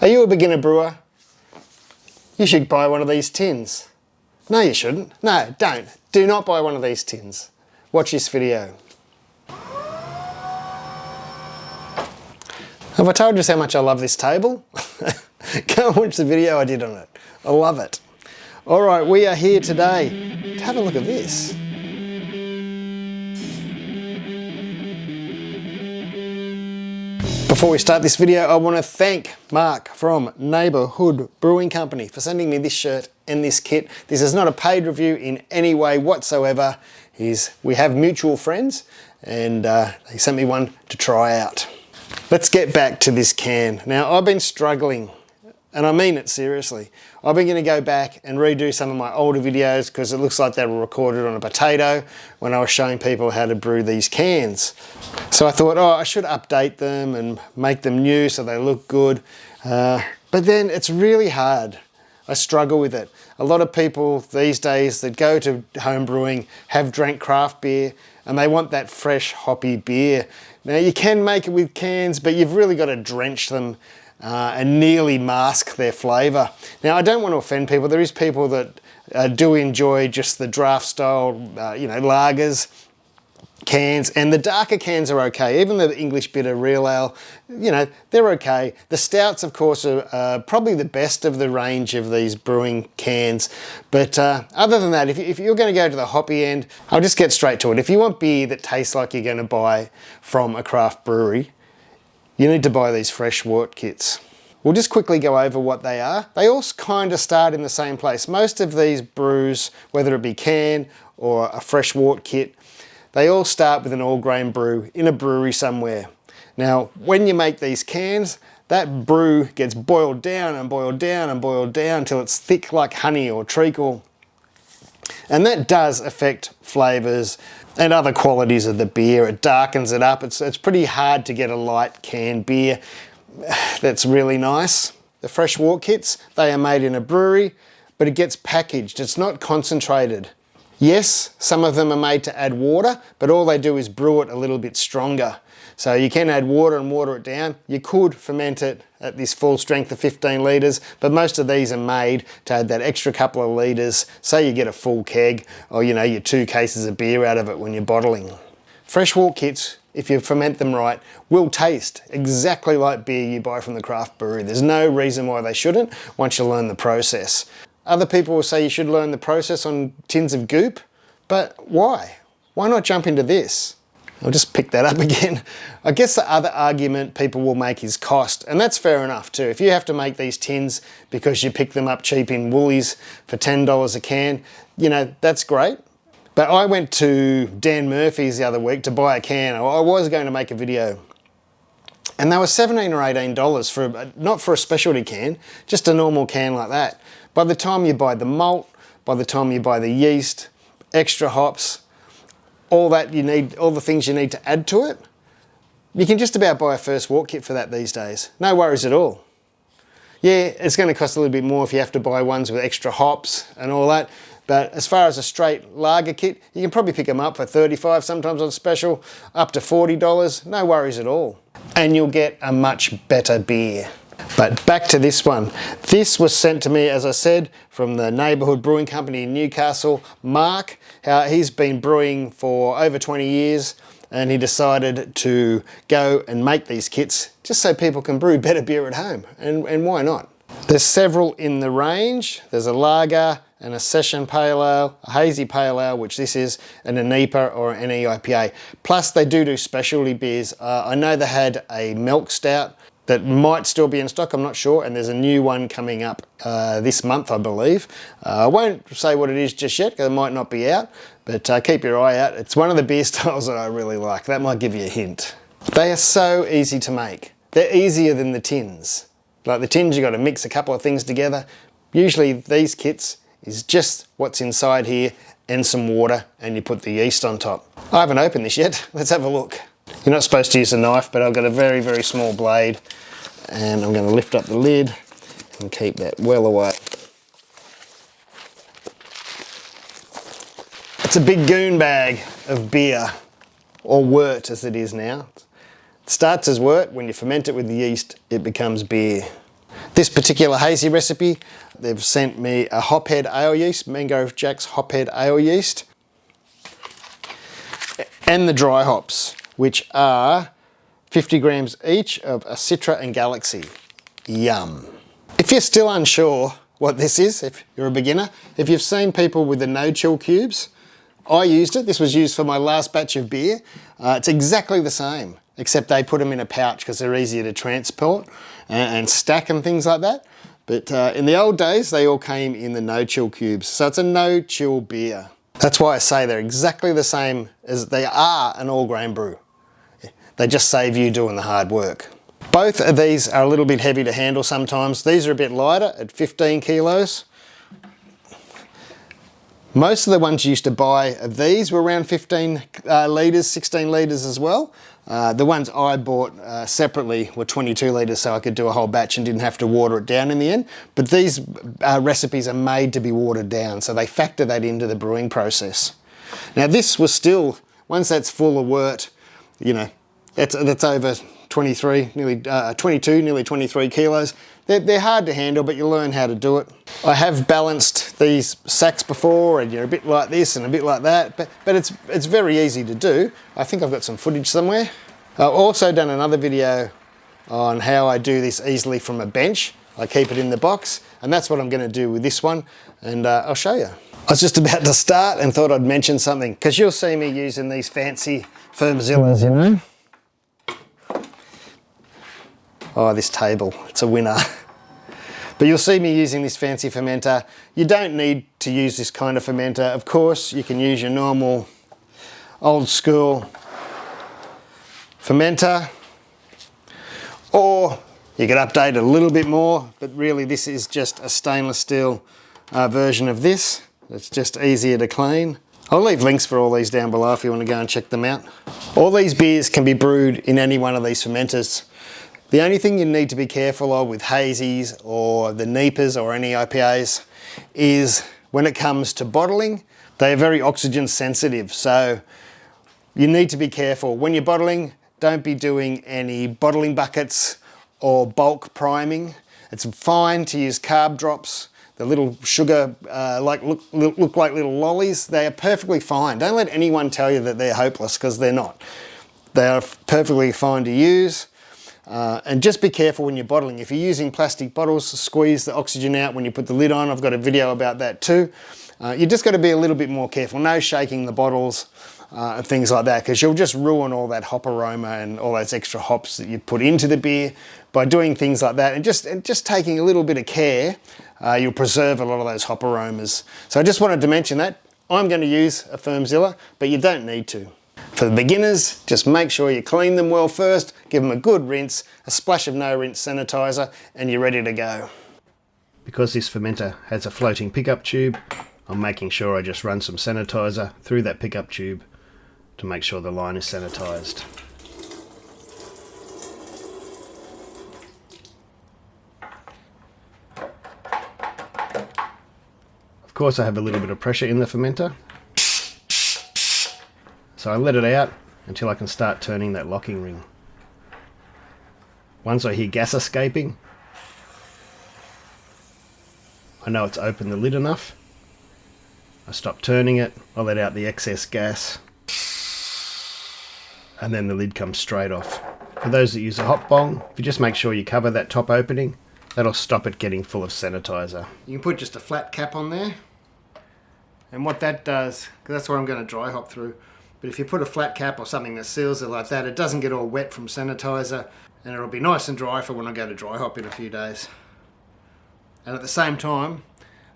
Are you a beginner brewer? You should buy one of these tins. No, you shouldn't. No, don't. Do not buy one of these tins. Watch this video. Have I told you how much I love this table? Go and watch the video I did on it. I love it. All right, we are here today to have a look at this. Before we start this video, I want to thank Mark from Neighbourhood Brewing Company for sending me this shirt and this kit. This is not a paid review in any way whatsoever. We have mutual friends and they sent me one to try out. Let's get back to this can. Now, I've been struggling, and I mean it seriously. I've been going to go back and redo some of my older videos because it looks like they were recorded on a potato when I was showing people how to brew these cans. So I thought, oh, I should update them and make them new so they look good. But then it's really hard. I struggle with it. A lot of people these days that go to home brewing have drank craft beer and they want that fresh hoppy beer. Now you can make it with cans, but you've really got to drench them and nearly mask their flavour. Now I don't want to offend people. There is people that do enjoy just the draft style, lagers, cans, and the darker cans are okay. Even the English bitter real ale, they're okay. The stouts, of course, are probably the best of the range of these brewing cans. But other than that, if you're going to go to the hoppy end, I'll just get straight to it. If you want beer that tastes like you're going to buy from a craft brewery, you need to buy these fresh wort kits. We'll just quickly go over what they are. They all kind of start in the same place. Most of these brews, whether it be can or a fresh wort kit, they all start with an all grain brew in a brewery somewhere. Now, when you make these cans, that brew gets boiled down and boiled down and boiled down until it's thick like honey or treacle. And that does affect flavours and other qualities of the beer. It darkens it up. It's pretty hard to get a light canned beer that's really nice. The fresh wort kits, they are made in a brewery, but it gets packaged. It's not concentrated. Yes, some of them are made to add water, but all they do is brew it a little bit stronger. So you can add water and water it down. You could ferment it at this full strength of 15 litres, but most of these are made to add that extra couple of litres, so you get a full keg or your 2 cases of beer out of it when you're bottling. Fresh wort kits, if you ferment them right, will taste exactly like beer you buy from the craft brewery. There's no reason why they shouldn't once you learn the process. Other people will say you should learn the process on tins of goop, but why? Why not jump into this? I'll just pick that up again. I guess the other argument people will make is cost, and that's fair enough too. If you have to make these tins because you pick them up cheap in Woolies for $10 a can, that's great. But I went to Dan Murphy's the other week to buy a can. I was going to make a video, and they were $17 or $18 not for a specialty can, just a normal can like that. By the time you buy the malt, by the time you buy the yeast, extra hops, all that you need, all the things you need to add to it, you can just about buy a first wort kit for that these days. No worries at all. Yeah, it's going to cost a little bit more if you have to buy ones with extra hops and all that. But as far as a straight lager kit, you can probably pick them up for $35, sometimes on special, up to $40. No worries at all. And you'll get a much better beer. But back to this one. This was sent to me, as I said, from the Neighbourhood Brewing Company in Newcastle. Mark, he's been brewing for over 20 years and he decided to go and make these kits just so people can brew better beer at home. And why not? There's several in the range. There's a lager and a session pale ale, a hazy pale ale, which this is, and a NEPA or an NEIPA. Plus they do specialty beers. I know they had a milk stout that might still be in stock, I'm not sure, and there's a new one coming up this month, I believe. I won't say what it is just yet, because it might not be out, but keep your eye out. It's one of the beer styles that I really like. That might give you a hint. They are so easy to make. They're easier than the tins. Like the tins, you've got to mix a couple of things together. Usually these kits is just what's inside here and some water, and you put the yeast on top. I haven't opened this yet. Let's have a look. You're not supposed to use a knife, but I've got a very, very small blade, and I'm going to lift up the lid and keep that well away. It's a big goon bag of beer, or wort as it is now. It starts as wort. When you ferment it with the yeast, it becomes beer. This particular hazy recipe, they've sent me a hophead ale yeast, Mango Jack's hophead ale yeast, and the dry hops, which are 50 grams each of a Citra and Galaxy. Yum. If you're still unsure what this is, if you're a beginner, if you've seen people with the no-chill cubes, I used it. This was used for my last batch of beer. It's exactly the same, except they put them in a pouch because they're easier to transport and stack and things like that. But in the old days, they all came in the no-chill cubes. So it's a no-chill beer. That's why I say they're exactly the same as they are an all-grain brew. They just save you doing the hard work. Both of these are a little bit heavy to handle sometimes. These are a bit lighter at 15 kilos. Most of the ones you used to buy of these were around 15 litres, 16 litres as well. The ones I bought separately were 22 litres, so I could do a whole batch and didn't have to water it down in the end. But these recipes are made to be watered down, so they factor that into the brewing process. Now this was still, once that's full of wort, you know, that's over 23, nearly 22, nearly 23 kilos. They're hard to handle, but you learn how to do it. I have balanced these sacks before, and you're a bit like this and a bit like that, but it's very easy to do. I think I've got some footage somewhere. I've also done another video on how I do this easily from a bench. I keep it in the box, and that's what I'm going to do with this one, and I'll show you. I was just about to start and thought I'd mention something, because you'll see me using these fancy Firmzillas, you know. Oh, this table, it's a winner. But you'll see me using this fancy fermenter. You don't need to use this kind of fermenter. Of course, you can use your normal old school fermenter, or you could update it a little bit more, but really this is just a stainless steel version of this. It's just easier to clean. I'll leave links for all these down below if you want to go and check them out. All these beers can be brewed in any one of these fermenters. The only thing you need to be careful of with hazies or the Neighbourhoods or any IPAs is when it comes to bottling, they are very oxygen sensitive. So you need to be careful. When you're bottling, don't be doing any bottling buckets or bulk priming. It's fine to use carb drops. The little sugar look like little lollies. They are perfectly fine. Don't let anyone tell you that they're hopeless, because they're not. They are perfectly fine to use. And just be careful when you're bottling. If you're using plastic bottles, squeeze the oxygen out when you put the lid on. I've got a video about that too. You just got to be a little bit more careful. No shaking the bottles and things like that, because you'll just ruin all that hop aroma and all those extra hops that you put into the beer by doing things like that. And just taking a little bit of care, you'll preserve a lot of those hop aromas. So I just wanted to mention that. I'm going to use a Firmzilla, but you don't need to. For the beginners, just make sure you clean them well first, give them a good rinse, a splash of no rinse sanitizer, and you're ready to go. Because this fermenter has a floating pickup tube, I'm making sure I just run some sanitizer through that pickup tube to make sure the line is sanitized. Of course, I have a little bit of pressure in the fermenter. So I let it out until I can start turning that locking ring. Once I hear gas escaping, I know it's opened the lid enough. I stop turning it, I let out the excess gas, and then the lid comes straight off. For those that use a hot bong, if you just make sure you cover that top opening, that'll stop it getting full of sanitizer. You can put just a flat cap on there, and what that does, because that's what I'm going to dry hop through, but if you put a flat cap or something that seals it like that, it doesn't get all wet from sanitizer, and it'll be nice and dry for when I go to dry hop in a few days. And at the same time,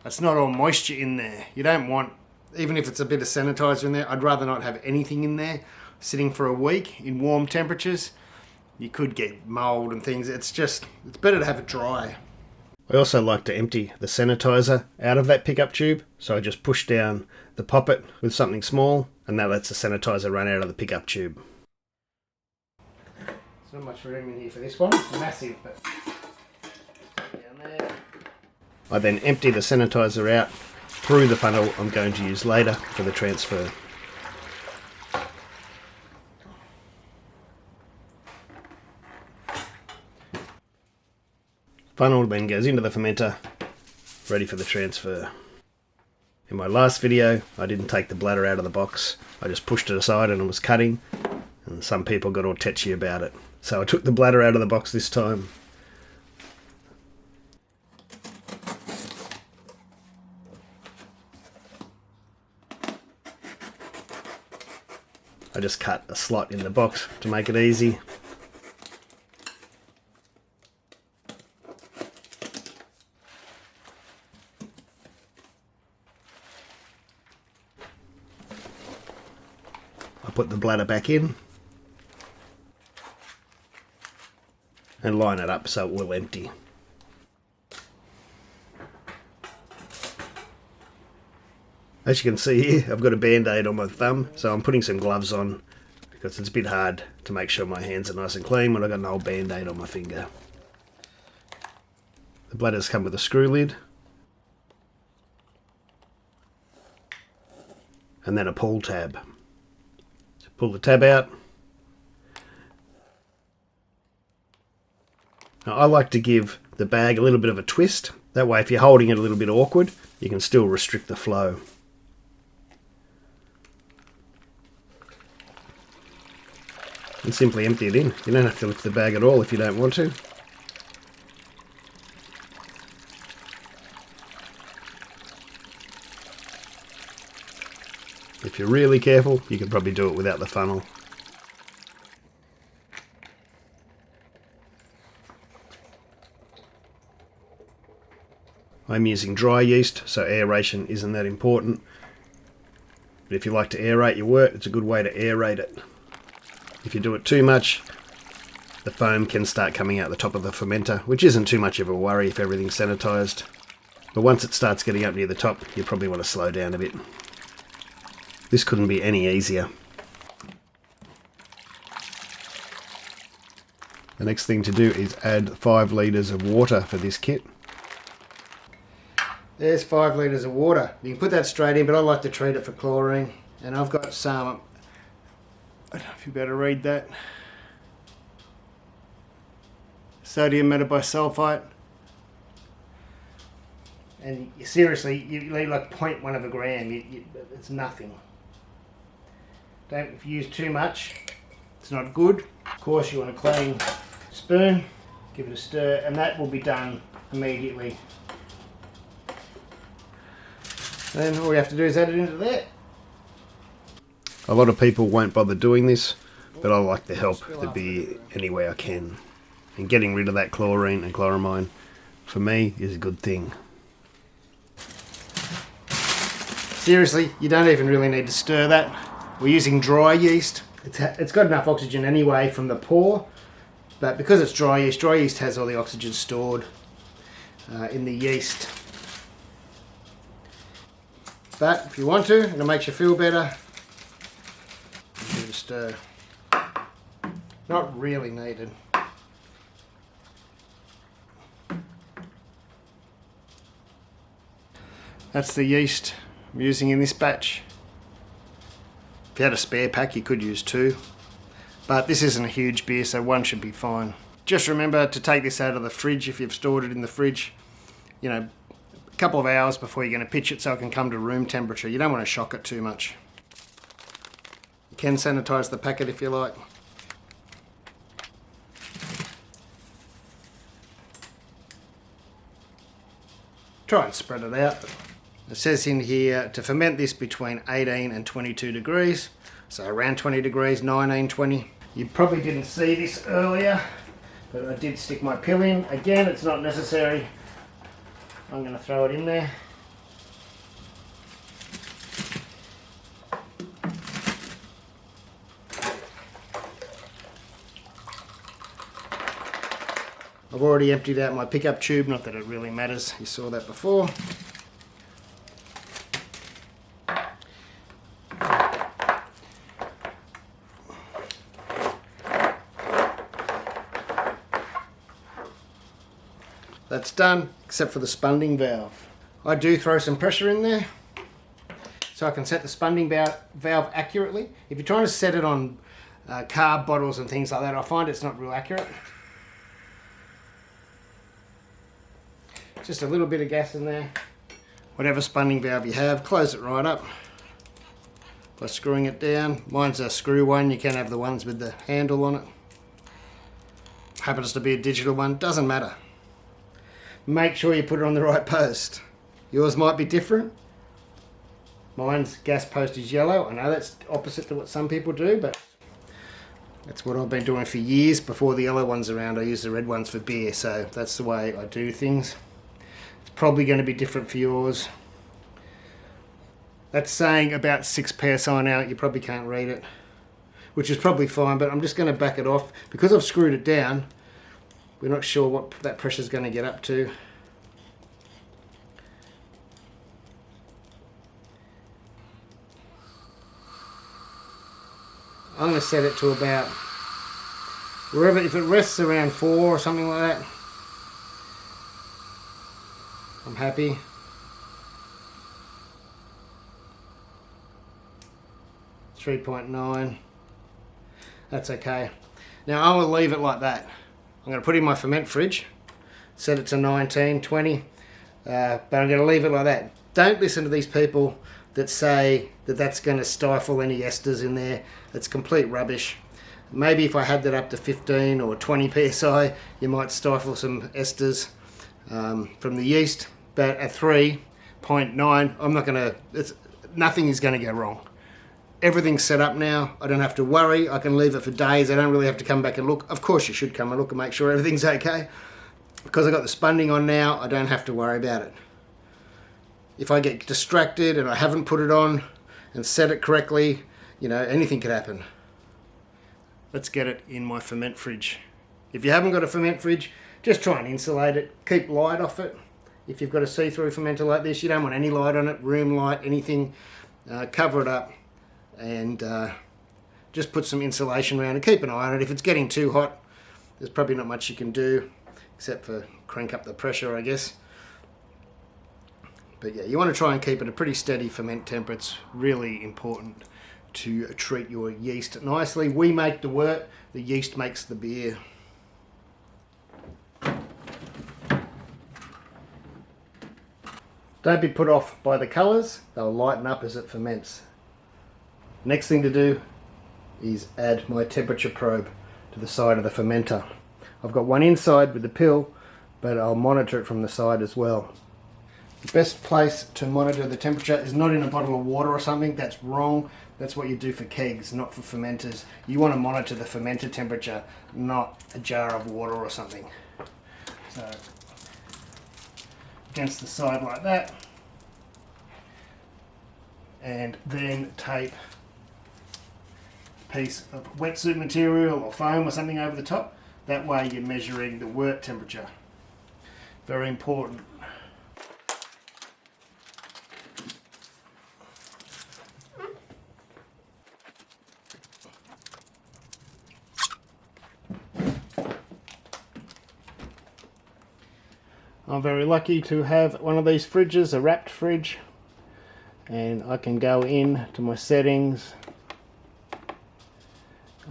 it's not all moisture in there. You don't want, even if it's a bit of sanitizer in there, I'd rather not have anything in there sitting for a week in warm temperatures. You could get mold and things. It's better to have it dry. I also like to empty the sanitizer out of that pickup tube, so I just push down the poppet with something small, and that lets the sanitizer run out of the pickup tube. There's not much room in here for this one. It's massive, but down there. I then empty the sanitizer out through the funnel I'm going to use later for the transfer. Funnel then goes into the fermenter, ready for the transfer. In my last video, I didn't take the bladder out of the box. I just pushed it aside and it was cutting, and some people got all tetchy about it. So I took the bladder out of the box this time. I just cut a slot in the box to make it easy. I put the bladder back in and line it up so it will empty. As you can see here, I've got a band-aid on my thumb, so I'm putting some gloves on because it's a bit hard to make sure my hands are nice and clean when I've got an old band-aid on my finger. The bladders come with a screw lid and then a pull tab. So pull the tab out. Now I like to give the bag a little bit of a twist. That way if you're holding it a little bit awkward, you can still restrict the flow. And simply empty it in. You don't have to lift the bag at all if you don't want to. If you're really careful, you can probably do it without the funnel. I'm using dry yeast, so aeration isn't that important. But if you like to aerate your wort, it's a good way to aerate it. If you do it too much, the foam can start coming out the top of the fermenter, which isn't too much of a worry if everything's sanitized. But once it starts getting up near the top, you probably want to slow down a bit. This couldn't be any easier. The next thing to do is add 5 litres of water for this kit. There's 5 litres of water. You can put that straight in, but I like to treat it for chlorine. And I've got some, I don't know if you better read that, sodium metabisulfite. And seriously, you need like 0.1 of a gram. It's nothing. Don't use too much. It's not good. Of course, you want a clean spoon. Give it a stir, and that will be done immediately. Then all you have to do is add it into there. A lot of people won't bother doing this, but I like to help the beer any way I can. And getting rid of that chlorine and chloramine, for me, is a good thing. Seriously, you don't even really need to stir that. We're using dry yeast. It's got enough oxygen anyway from the pour, but because it's dry yeast has all the oxygen stored in the yeast. But if you want to, and it makes you feel better, give it a stir. Not really needed. That's the yeast I'm using in this batch. If you had a spare pack, you could use 2. But this isn't a huge beer, so 1 should be fine. Just remember to take this out of the fridge if you've stored it in the fridge. You know, a couple of hours before you're going to pitch it so it can come to room temperature. You don't want to shock it too much. You can sanitize the packet if you like. Try and spread it out. It says in here to ferment this between 18 and 22 degrees. So around 20 degrees, 19, 20. You probably didn't see this earlier, but I did stick my pill in. Again, it's not necessary. I'm going to throw it in there. I've already emptied out my pickup tube, not that it really matters, you saw that before. That's done, except for the spunding valve. I do throw some pressure in there, so I can set the spunding valve accurately. If you're trying to set it on carb bottles and things like that, I find it's not real accurate. just a little bit of gas in there. Whatever spunning valve you have, close it right up by screwing it down. Mine's a screw one, you can have the ones with the handle on it. Happens to be a digital one, doesn't matter. Make sure you put it on the right post. Yours might be different. Mine's gas post is yellow. I know that's opposite to what some people do, but that's what I've been doing for years. Before the yellow ones around, I use the red ones for beer, so that's the way I do things. It's probably going to be different for yours. That's saying about 6 psi out. You probably can't read it, which is probably fine, but I'm just going to back it off. Because I've screwed it down, we're not sure what that pressure is going to get up to. I'm going to set it to about wherever, if it rests around 4 or something like that, I'm happy. .9, that's okay. Now I will leave it like that. I'm going to put it in my ferment fridge, set it to 19, 20, but I'm going to leave it like that. Don't listen to these people that say that that's going to stifle any esters in there. It's complete rubbish. Maybe if I had that up to 15 or 20 psi, you might stifle some esters from the yeast, but at 3.9, I'm not going to, nothing is going to go wrong. Everything's set up now. I don't have to worry. I can leave it for days. I don't really have to come back and look. Of course you should come and look and make sure everything's okay. Because I've got the spunning on now, I don't have to worry about it. If I get distracted and I haven't put it on and set it correctly, you know, anything could happen. Let's get it in my ferment fridge. If you haven't got a ferment fridge, just try and insulate it. Keep light off it. If you've got a see-through fermenter like this, you don't want any light on it, room light, anything. Cover it up and just put some insulation around it. Keep an eye on it. If it's getting too hot, there's probably not much you can do except for crank up the pressure, I guess. But yeah, you want to try and keep it a pretty steady ferment temper. It's really important to treat your yeast nicely. We make the wort, the yeast makes the beer. Don't be put off by the colours, they'll lighten up as it ferments. Next thing to do is add my temperature probe to the side of the fermenter. I've got one inside with the pill, but I'll monitor it from the side as well. The best place to monitor the temperature is not in a bottle of water or something. That's wrong. That's what you do for kegs, not for fermenters. You want to monitor the fermenter temperature, not a jar of water or something. So, against the side like that, and then tape a piece of wetsuit material or foam or something over the top. That way you're measuring the wort temperature. Very important. I'm very lucky to have one of these fridges, a wrapped fridge, and I can go in to my settings.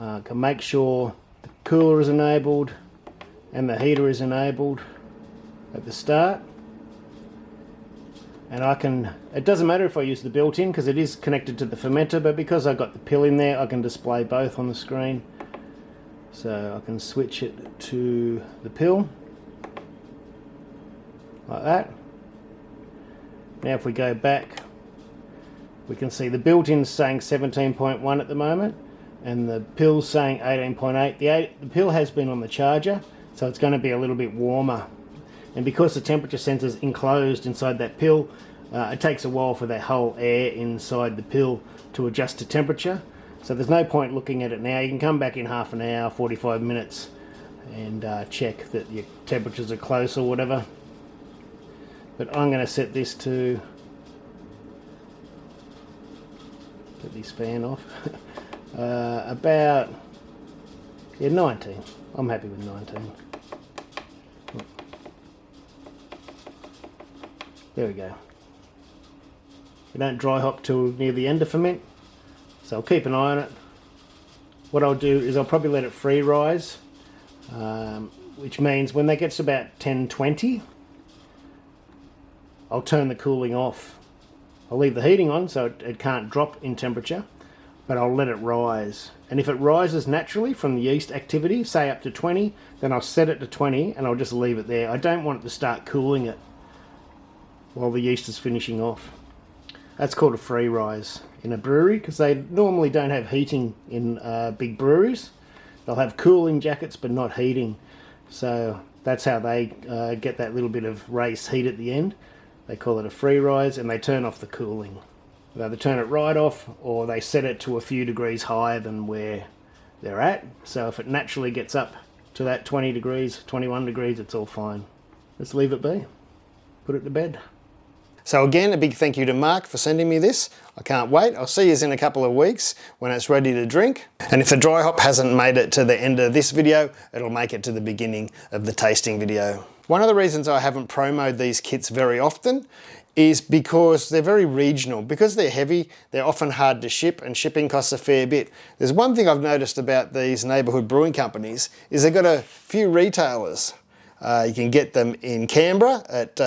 I can make sure the cooler is enabled and the heater is enabled at the start. And I can, it doesn't matter if I use the built-in because it is connected to the fermenter, but because I've got the pill in there, I can display both on the screen. So I can switch it to the pill. Like that. Now if we go back, we can see the built-in's saying 17.1 at the moment and the pill's saying 18.8. The pill has been on the charger, so it's going to be a little bit warmer. And because the temperature sensor's enclosed inside that pill, it takes a while for that whole air inside the pill to adjust to temperature. So there's no point looking at it now. You can come back in half an hour, 45 minutes and check that your temperatures are close or whatever. But I'm going to set this to, get this fan off, about, yeah, 19. I'm happy with 19. There we go. We don't dry hop till near the end of ferment, so I'll keep an eye on it. What I'll do is I'll probably let it free rise, which means when that gets about 10-20, I'll turn the cooling off. I'll leave the heating on so it can't drop in temperature, but I'll let it rise. And if it rises naturally from the yeast activity, say up to 20, then I'll set it to 20 and I'll just leave it there. I don't want it to start cooling it while the yeast is finishing off. That's called a free rise in a brewery, because they normally don't have heating in big breweries. They'll have cooling jackets but not heating. So that's how they get that little bit of race heat at the end. They call it a free rise, and they turn off the cooling. They either turn it right off or they set it to a few degrees higher than where they're at. So if it naturally gets up to that 20 degrees, 21 degrees, it's all fine. Let's leave it be. Put it to bed. So again, a big thank you to Mark for sending me this. I can't wait. I'll see you in a couple of weeks when it's ready to drink. And if the dry hop hasn't made it to the end of this video, it'll make it to the beginning of the tasting video. One of the reasons I haven't promoted these kits very often is because they're very regional. Because they're heavy, they're often hard to ship, and shipping costs a fair bit. There's one thing I've noticed about these neighbourhood brewing companies is they've got a few retailers. You can get them in Canberra at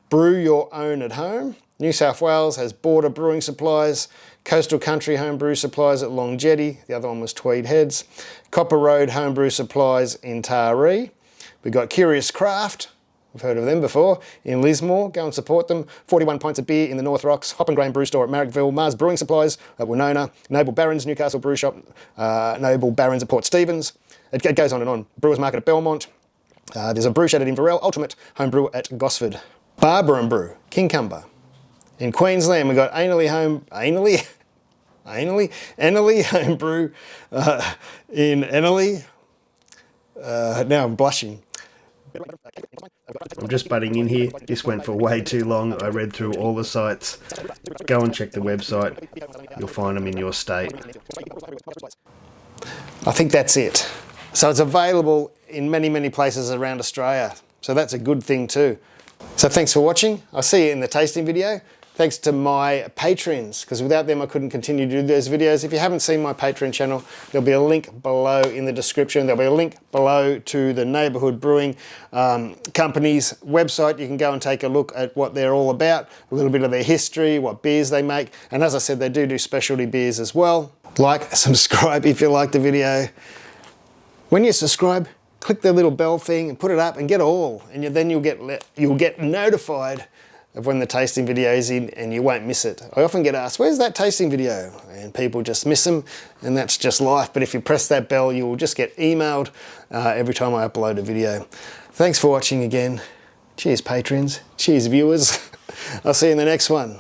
Brew Your Own at Home. New South Wales has Border Brewing Supplies. Coastal Country Homebrew Supplies at Long Jetty. The other one was Tweed Heads. Copper Road Homebrew Supplies in Taree. We've got Curious Craft. We've heard of them before. In Lismore, go and support them. 41 Pints of Beer in the North Rocks. Hop and Grain Brew Store at Marrickville. Mars Brewing Supplies at Winona. Noble Barons Newcastle Brew Shop. Noble Barons at Port Stephens. It goes on and on. Brewers Market at Belmont. There's a brew shed at Inverell. Ultimate Homebrew at Gosford. Barbara and Brew, Kincumber. In Queensland, we've got Annerley Homebrew in Annerley. Now I'm blushing. I'm just butting in here. This went for way too long. I read through all the sites. Go and check the website. You'll find them in your state. I think that's it. So it's available in many, many places around Australia. So that's a good thing too. So thanks for watching. I'll see you in the tasting video. Thanks to my patrons, because without them I couldn't continue to do those videos. If you haven't seen my Patreon channel, there'll be a link below in the description. There'll be a link below to the Neighbourhood Brewing Company's website. You can go and take a look at what they're all about, a little bit of their history, what beers they make. And as I said, they do specialty beers as well. Like, subscribe if you like the video. When you subscribe, click the little bell thing and put it up and get all. And then you'll get notified of when the tasting video is in, and you won't miss it. I often get asked, where's that tasting video? And people just miss them, and that's just life. But if you press that bell, you will just get emailed every time I upload a video. Thanks for watching again. Cheers, patrons. Cheers, viewers. I'll see you in the next one.